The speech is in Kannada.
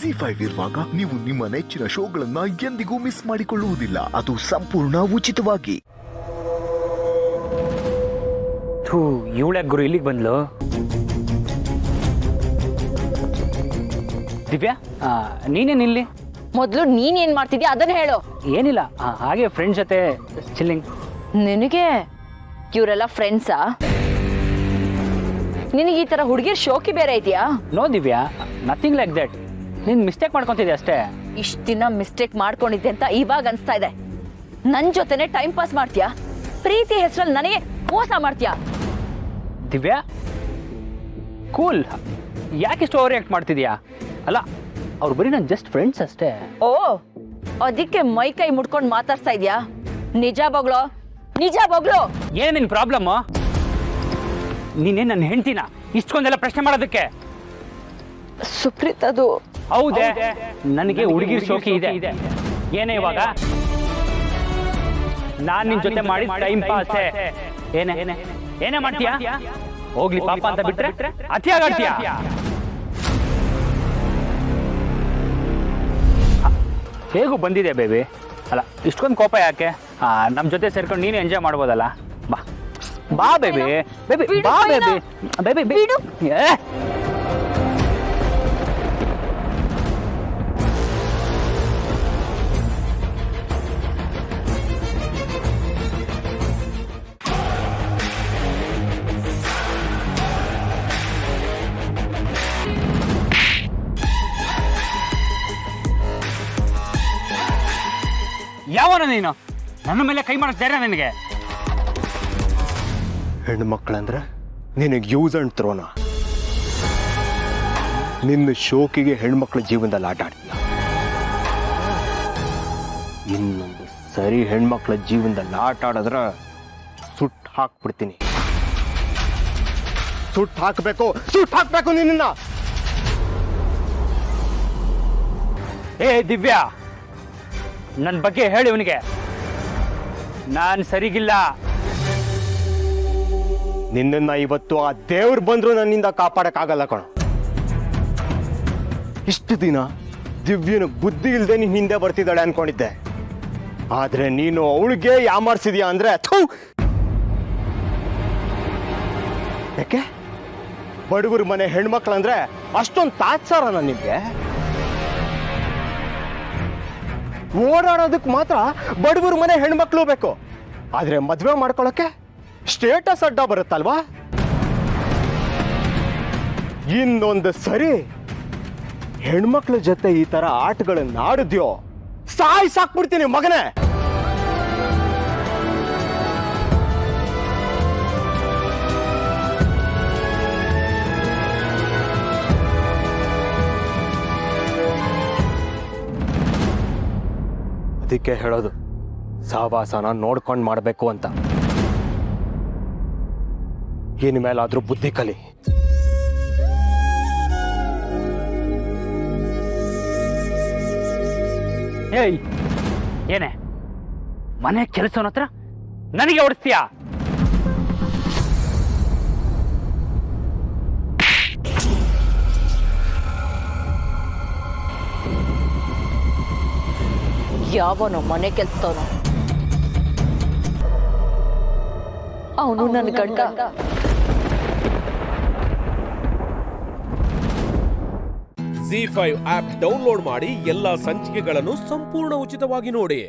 ZEE5 ಇರುವಾಗ ನೀವು ನಿಮ್ಮ ನೆಚ್ಚಿನ ಶೋಗಳನ್ನ ಎಂದಿಗೂ ಮಿಸ್ ಮಾಡಿಕೊಳ್ಳುವುದಿಲ್ಲ. ಅದು ಸಂಪೂರ್ಣ ಉಚಿತವಾಗಿ. ಇವಳ್ಯಾಕೆ ಗುರು ಇಲ್ಲಿಗೆ ಬಂದ್ಲು? ದಿವ್ಯಾ, ನೀನೇನಿಲ್ಲಿ? ಮೊದಲು ನೀನೇನ್ ಮಾಡ್ತಿದ್ಯಾ ಅದನ್ನ ಹೇಳು. ಏನಿಲ್ಲ, ಹಾಗೆ ಫ್ರೆಂಡ್ಸ್ ಜೊತೆ ಚಿಲ್ಲಿಂಗ್. ನಿನಗೆ ಇವರೆಲ್ಲ ಫ್ರೆಂಡ್ಸಾ? ನಿನಗೆ ಈ ತರ ಹುಡುಗಿರ್ ಶೋಕಿ ಬೇರೆ ಇದೆಯಾ? No Divya, nothing like that. ನೀನ್ ಮಿಸ್ಟೇಕ್ ಮಾಡ್ಕೊಂತಿದ್ದೆ ಅಷ್ಟೇ. ಇಷ್ಟ ದಿನ ಮಿಸ್ಟೇಕ್ ಮಾಡ್ಕೊಂಡಿದ್ದೆ ಅಂತ ಇವಾಗ ಅನ್ಸ್ತಾ ಇದೆ. ನನ್ ಜೊತೆನೆ ಟೈಮ್ ಪಾಸ್ ಮಾಡ್ತೀಯಾ? ಪ್ರೀತಿ ಹೆಸರಲ್ಲಿ ನನಗೆ ಮೋಸ ಮಾಡ್ತೀಯಾ? ದಿವ್ಯಾ ಕೂಲ್, ಯಾಕಿಷ್ಟು ಓವರ್ ಆಕ್ಟ್ ಮಾಡ್ತಿದ್ಯಾ? ಅಲ್ಲ, ಅವ್ರು ಬರೀ ನನ್ನ ಜಸ್ಟ್ ಫ್ರೆಂಡ್ಸ್ ಅಷ್ಟೇ. ಓ, ಅದಕ್ಕೆ ಮೈ ಕೈ ಮುಡ್ಕೊಂಡು ಮಾತಾಡ್ತಾ ಇದ್ಯಾ? ನಿಜ ಬಗ್ಲೋ, ನಿಜ ಬಗ್ಲೋ. ಏನ್ ನಿನ್ ಪ್ರಾಬ್ಲಮ್? ನೀನೇನ್ ನನ್ನ ಹೆಂಡ್ತಿನ ಇಷ್ಟೊಂದೆಲ್ಲ ಪ್ರಶ್ನೆ ಮಾಡೋದಕ್ಕೆ? ಸುಪ್ರೀತ್, ಅದು ಹೌದೇ, ನನಗೆ ಹುಡುಗಿರ್ ಶೋಕಿ ಇದೆ. ಏನೇ ಇವಾಗ ನಾನ್ ನಿನ್ ಜೊತೆ ಮಾಡಿ ಟೈಮ್ ಪಾಸ್. ಏನೇ ಏನೇ ಮಾಡ್ತೀಯಾ? ಹೋಗ್ಲಿ ಪಾಪ ಅಂತ ಬಿಟ್ರೆ ಅತಿಯಾಗಾಡ್ತೀಯಾ? ಹೇಗೂ ಬಂದಿದೆ ಬೇಬಿ. ಅಲ್ಲ, ಇಷ್ಟೊಂದು ಕೋಪ ಯಾಕೆ? ನಮ್ಮ ಜೊತೆ ಸೇರ್ಕೊಂಡು ನೀನು ಎಂಜಾಯ್ ಮಾಡ್ಬೋದಲ್ಲ. ಬಾ ಬಾ ಬೇಬಿ, ಬೇಬಿ ಬಾ ಬೇಬಿ, ಬೇಬಿ ಬಿಡು. ಯಾವನ ನೀನು? ನನ್ನ ಮೇಲೆ ಕೈ ಮಾಡಕ್ ಧೈರ್ಯ ನಿನಗೆ? ಹೆಣ್ಣು ಮಕ್ಕಳಂದ್ರೆ ನಿನಗೆ ಯೂಸ್ ಅಂಡ್ ಥ್ರೋನ. ನಿನ್ನ ಶೋಕಿಗೆ ಹೆಣ್ಮಕ್ಳ ಜೀವನದಲ್ಲಿ ಆಟ ಆಡ್ತೀಯ. ಇನ್ನೊಂದು ಸರಿ ಹೆಣ್ಮಕ್ಳ ಜೀವನದಲ್ಲಿ ಆಟ ಆಡಿದ್ರೆ ಸುಟ್ಟು ಹಾಕ್ಬಿಡ್ತೀನಿ. ಸುಟ್ಟು ಹಾಕ್ಬೇಕು ನಿನ್ನ. ಏ ದಿವ್ಯಾ, ನನ್ನ ಬಗ್ಗೆ ಹೇಳಿ ಇವನಿಗೆ. ನಾನು ಸರಿಗಿಲ್ಲ. ನಿನ್ನನ್ನ ಇವತ್ತು ಆ ದೇವ್ರು ಬಂದ್ರು ನನ್ನಿಂದ ಕಾಪಾಡಕ್ಕಾಗಲ್ಲ ಕಣ. ಇಷ್ಟು ದಿನ ದಿವ್ಯನ ಬುದ್ಧಿ ಇಲ್ಲದೆ ನೀನ್ ಹಿಂದೆ ಬರ್ತಿದ್ದಾಳೆ ಅನ್ಕೊಂಡಿದ್ದೆ. ಆದ್ರೆ ನೀನು ಅವಳಿಗೆ ಯಾಮಾರ್ಸಿದ್ಯಾ ಅಂದ್ರೆ ಯಾಕೆ? ಬಡವರು ಮನೆ ಹೆಣ್ಮಕ್ಳಂದ್ರೆ ಅಷ್ಟೊಂದು ತಾತ್ಸಾರನ ನಿಮ್ಗೆ? ಓಡಾಡೋದಕ್ಕೆ ಮಾತ್ರ ಬಡವರು ಮನೆ ಹೆಣ್ಮಕ್ಳು ಬೇಕು, ಆದ್ರೆ ಮದ್ವೆ ಮಾಡ್ಕೊಳಕ್ಕೆ ಸ್ಟೇಟಸ್ ಅಡ್ಡ ಬರುತ್ತಲ್ವಾ? ಇನ್ನೊಂದು ಸರಿ ಹೆಣ್ಮಕ್ಳ ಜೊತೆ ಈ ತರ ಆಟಗಳನ್ನ ಆಡಿದ್ಯೋ ಸಾಕ್ಬಿಡ್ತೀನಿ ಮಗನೇ. ಅದಕ್ಕೆ ಹೇಳೋದು, ಸಹವಾಸನ ನೋಡ್ಕೊಂಡು ಮಾಡಬೇಕು ಅಂತ. ಇನ್ ಮೇಲಾದ್ರೂ ಬುದ್ಧಿ ಕಲಿ. ಏಯ್, ಏನೇ ಮನೆ ಕೆಲಸವನ ಹತ್ರ ನನಗೆ ಓಡಿಸ್ತೀಯಾ? ಯಾವನೋ ಮನೆ ಕೆಲ್ಸದವನು ಅವನು ನನ್ನ ಗಂಡ. ZEE5 ಆಪ್ ಡೌನ್ಲೋಡ್ ಮಾಡಿ ಎಲ್ಲಾ ಸಂಚಿಕೆಗಳನ್ನು ಸಂಪೂರ್ಣ ಉಚಿತವಾಗಿ ನೋಡಿ.